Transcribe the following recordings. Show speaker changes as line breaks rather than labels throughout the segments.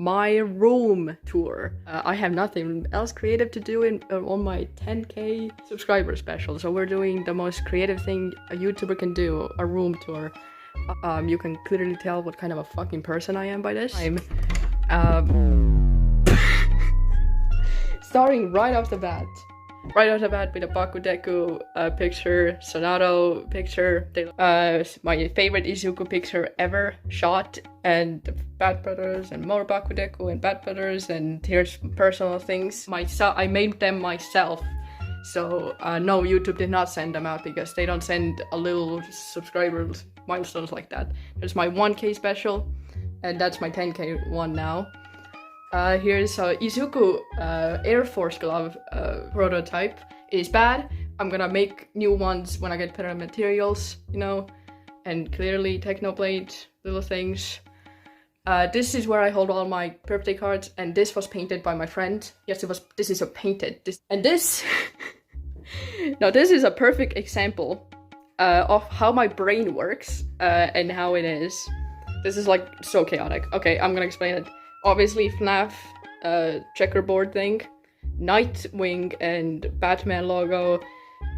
My room tour. I have nothing else creative to do on my 10k subscriber special, so we're doing the most creative thing a YouTuber can do, a room tour. You can clearly tell what kind of a fucking person I am by this. I'm starting right off the bat with a Bkdk picture, Sonato picture, my favorite Izuku picture ever shot, and Bad Brothers, and more Bkdk and Bad Brothers, and here's personal things. I made them myself, so no, YouTube did not send them out because they don't send a little subscriber milestones like that. There's my 1k special, and that's my 10k one now. Here's a Izuku Air Force glove prototype. It is bad. I'm gonna make new ones when I get better materials, you know, and clearly Technoblade, little things. This is where I hold all my birthday cards, and this was painted by my friend. Yes, this is a painted. This now this is a perfect example of how my brain works and how it is. This is like so chaotic. Okay, I'm gonna explain it. Obviously FNAF checkerboard thing, Nightwing and Batman logo,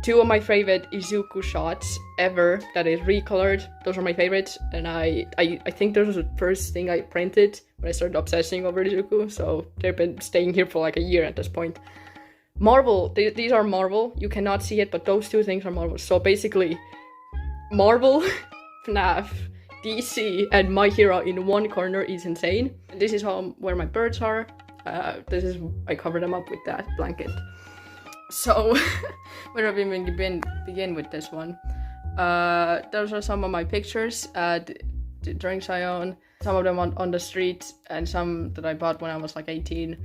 two of my favorite Izuku shots ever that is recolored. Those are my favorites, and I think those was the first thing I printed when I started obsessing over Izuku, so they've been staying here for like a year at this point. Marvel, these are Marvel, you cannot see it, but those two things are Marvel. So basically, Marvel, FNAF, DC, and My Hero in one corner is insane. And this is where my birds are. I cover them up with that blanket. So, where do we begin with this one? Those are some of my pictures, drinks I own. Some of them on the street, and some that I bought when I was like 18.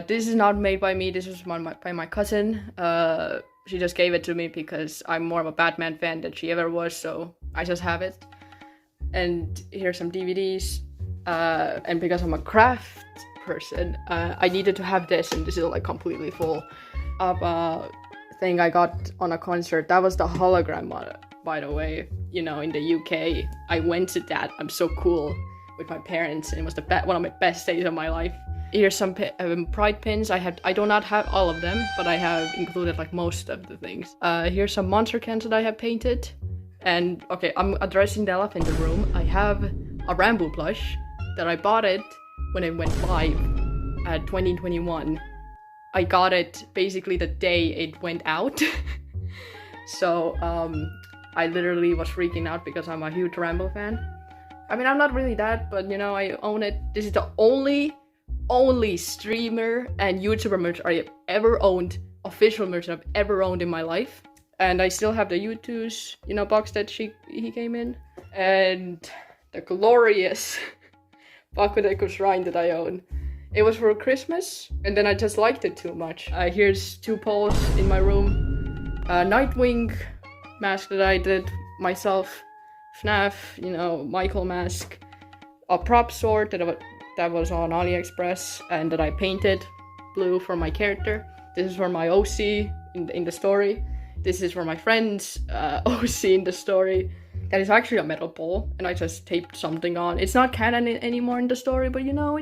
This is not made by me, this was by my cousin. She just gave it to me because I'm more of a Batman fan than she ever was, so I just have it. And here's some DVDs, and because I'm a craft person, I needed to have this, and this is like completely full of a thing I got on a concert. That was the hologram one, by the way, you know, in the UK. I went to that, I'm so cool, with my parents, and it was one of my best days of my life. Here's some pride pins. I do not have all of them, but I have included like most of the things. Here's some monster cans that I have painted. And okay, I'm addressing the elephant in the room. I have a Rambo plush that I bought it when it went live at 2021. I got it basically the day it went out. So I literally was freaking out because I'm a huge Rambo fan. I mean, I'm not really that, but you know, I own it. This is the only streamer and YouTuber merch I have ever owned, official merch I've ever owned in my life. And I still have the U2's, you know, box that he came in. And the glorious Bkdk shrine that I own. It was for Christmas, and then I just liked it too much. Here's two poles in my room. Nightwing mask that I did myself. FNAF, you know, Michael mask. A prop sword that was on AliExpress and that I painted blue for my character. This is for my OC in the story. This is for my friend's OC in the story. That is actually a metal pole, and I just taped something on. It's not canon anymore in the story, but you know,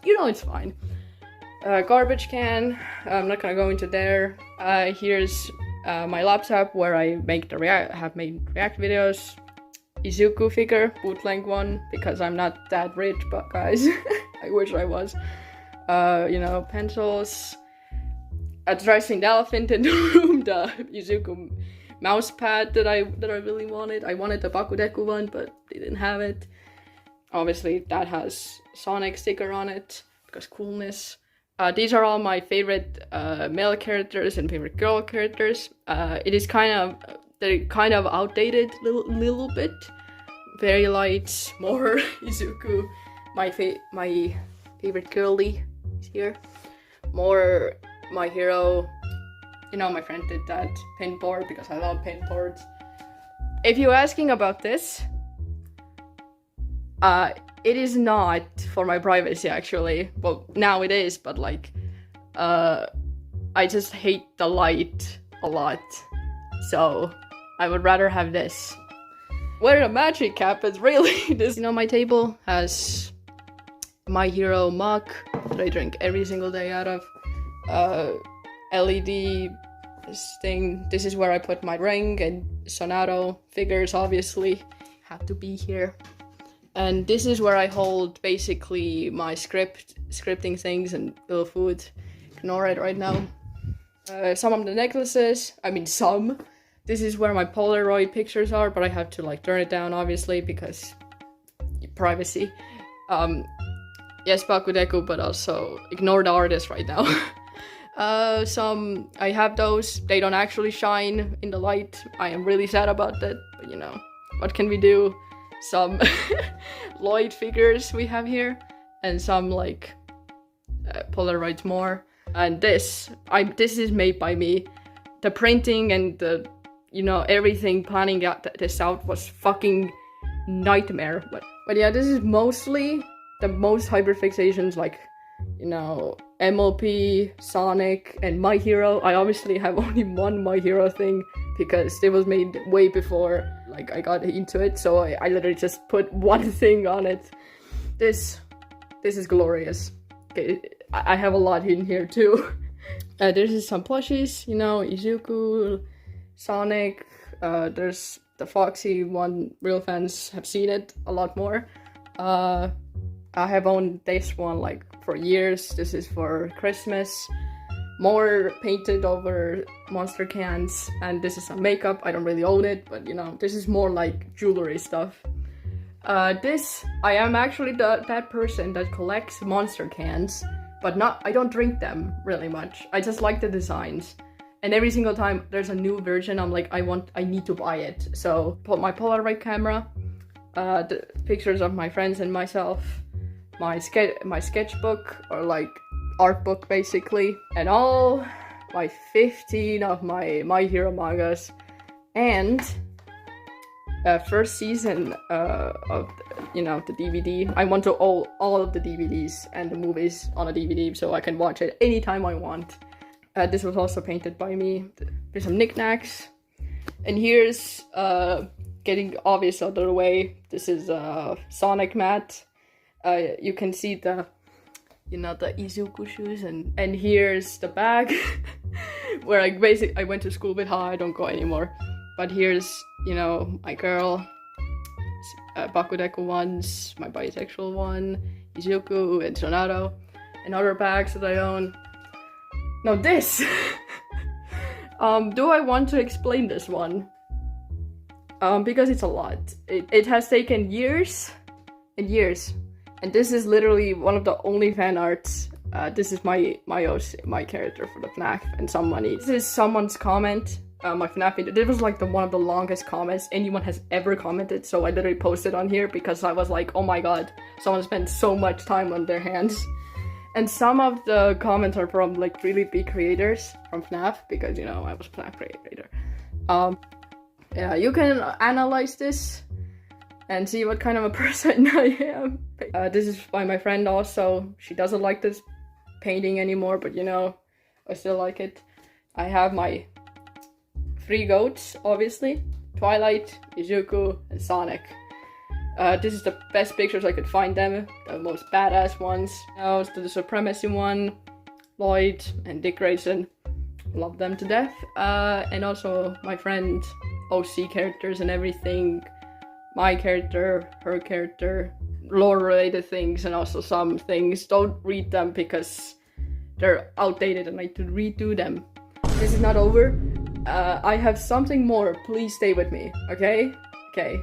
it's fine. Garbage can. I'm not gonna go into there. Here's my laptop where I have made react videos. Izuku figure, bootleg one, because I'm not that rich, but guys, I wish I was. You know, pencils. Addressing the elephant in the room, the Izuku mouse pad that I really wanted. I wanted the Bkdk one, but they didn't have it. Obviously, that has Sonic sticker on it, because coolness. These are all my favorite male characters and favorite girl characters. It is kind of they're kind of outdated little bit. Very light, more Izuku. My favorite girly is here. More My Hero. You know, my friend did that paint board because I love paint boards. If you're asking about this, it is not for my privacy actually. Well, now it is, but like, I just hate the light a lot. So I would rather have this. Where the magic cap is really this. You know, my table has My Hero mug that I drink every single day out of. LED thing. This is where I put my ring and Sonato figures, obviously have to be here. And this is where I hold basically my scripting things and little food. Ignore it right now. Some of the necklaces, I mean some. This is where my Polaroid pictures are, but I have to like turn it down obviously because privacy. Yes, Bkdk, but also ignore the artist right now. I have those. They don't actually shine in the light. I am really sad about that, but you know, what can we do? Some Lloyd figures we have here, and some like Polaroids more. And this is made by me. The printing and the, you know, everything planning this out was fucking nightmare. But yeah, this is mostly the most hyperfixations, like, you know, MLP, Sonic, and My Hero. I obviously have only one My Hero thing because it was made way before like I got into it, so I literally just put one thing on it. This is glorious. Okay, I have a lot in here too. There's some plushies, you know, Izuku, Sonic. There's the Foxy one. Real fans have seen it a lot more. I have owned this one like for years. This is for Christmas. More painted over monster cans, and this is some makeup. I don't really own it, but you know, this is more like jewelry stuff. I am actually that person that collects monster cans, but I don't drink them really much. I just like the designs. And every single time there's a new version, I'm like, I need to buy it. So put my Polaroid camera, the pictures of my friends and myself, my sketchbook, or like art book basically, and all my 15 of my Hero mangas, and first season of you know, the DVD. I want to all of the DVDs and the movies on a DVD so I can watch it anytime I want. This was also painted by me. There's some knickknacks, and here's getting obvious out of the way. This is Sonic mat. You can see the, you know, the Izuku shoes, and here's the bag where I went to school with. I don't go anymore. But here's, you know, my girl, Bkdk ones, my bisexual one, Izuku and Sonato, and other bags that I own. Now this, do I want to explain this one? Because it's a lot. It has taken years and years. And this is literally one of the only fan arts. This is my character for the FNAF and some money. This is someone's comment. My FNAF video. This was like one of the longest comments anyone has ever commented. So I literally posted on here because I was like, oh my god, someone spent so much time on their hands. And some of the comments are from like really big creators from FNAF because, you know, I was a FNAF creator. Yeah, you can analyze this and see what kind of a person I am. This is by my friend also. She doesn't like this painting anymore, but you know, I still like it. I have my 3 goats, obviously. Twilight, Izuku, and Sonic. This is the best pictures I could find them. The most badass ones. Now it's the Supremacy one. Lloyd and Dick Grayson. Love them to death. And also my friend OC characters and everything. My character, her character, lore related things, and also some things. Don't read them because they're outdated and I need to redo them. This is not over. I have something more. Please stay with me, okay? Okay.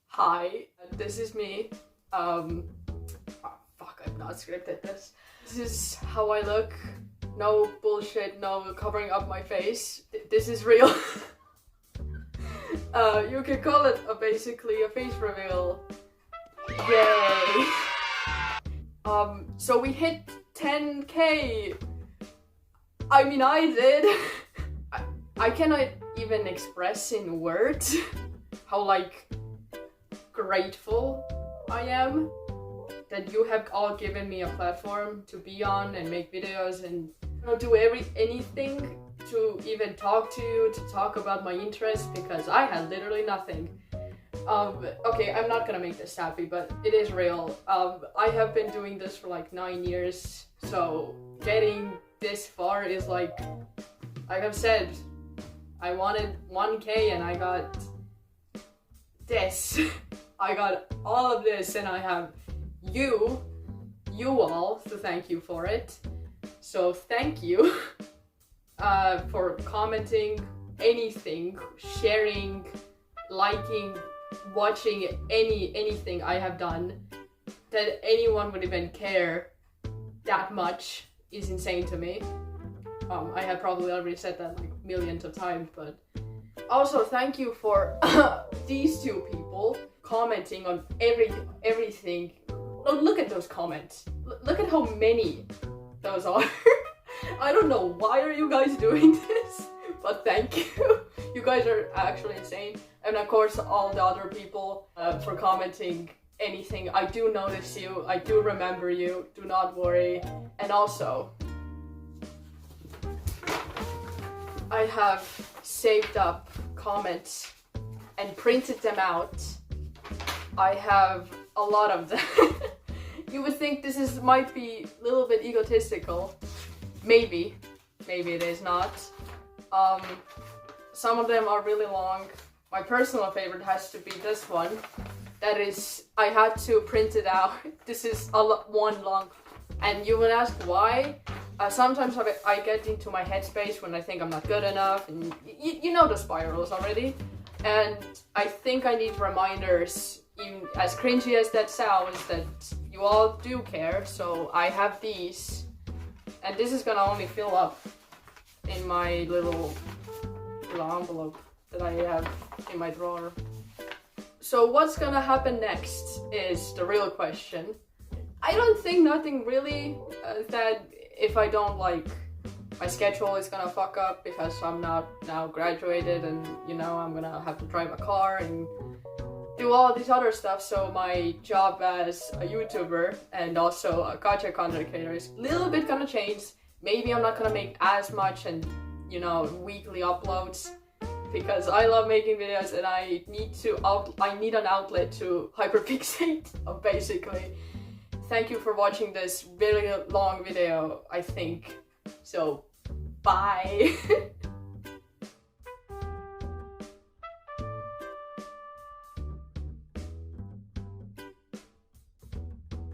Hi, this is me. have not scripted this. This is how I look. No bullshit, no covering up my face. This is real. You could call it basically a face reveal. Yay! So we hit 10k. I mean, I did. I cannot even express in words how like grateful I am that you have all given me a platform to be on and make videos and do anything to even talk to you, to talk about my interests, because I had literally nothing. Okay, I'm not gonna make this happy, but it is real. I have been doing this for like 9 years, so getting this far is like I've said, I wanted 1k and I got this. I got all of this and I have you all to thank you for it. So thank you for commenting, anything, sharing, liking, watching anything I have done. That anyone would even care that much is insane to me. I have probably already said that like millions of times, but also thank you for these two people commenting on everything. Look at those comments. Look at how many those are. I don't know why are you guys doing this, but thank you. You guys are actually insane. And of course all the other people for commenting anything. I do notice you, I do remember you, do not worry. And also, I have saved up comments and printed them out. I have a lot of them. You would think this might be a little bit egotistical. Maybe it is not. Some of them are really long. My personal favorite has to be this one. That is, I had to print it out. This is one long. And you would ask why? Sometimes I get into my headspace when I think I'm not good enough, and you know the spirals already. And I think I need reminders, even as cringy as that sounds, that you all do care. So I have these, and this is gonna only fill up in my little envelope that I have in my drawer. So what's gonna happen next is the real question. I don't think nothing really that if I don't like, my schedule is gonna fuck up because I'm not now graduated and I'm gonna have to drive a car and do all this other stuff. So my job as a YouTuber and also a gacha content creator is a little bit gonna change. Maybe I'm not gonna make as much and weekly uploads, because I love making videos and I need an outlet to hyperpixate, basically. Thank you for watching this very long video, I think. So, bye!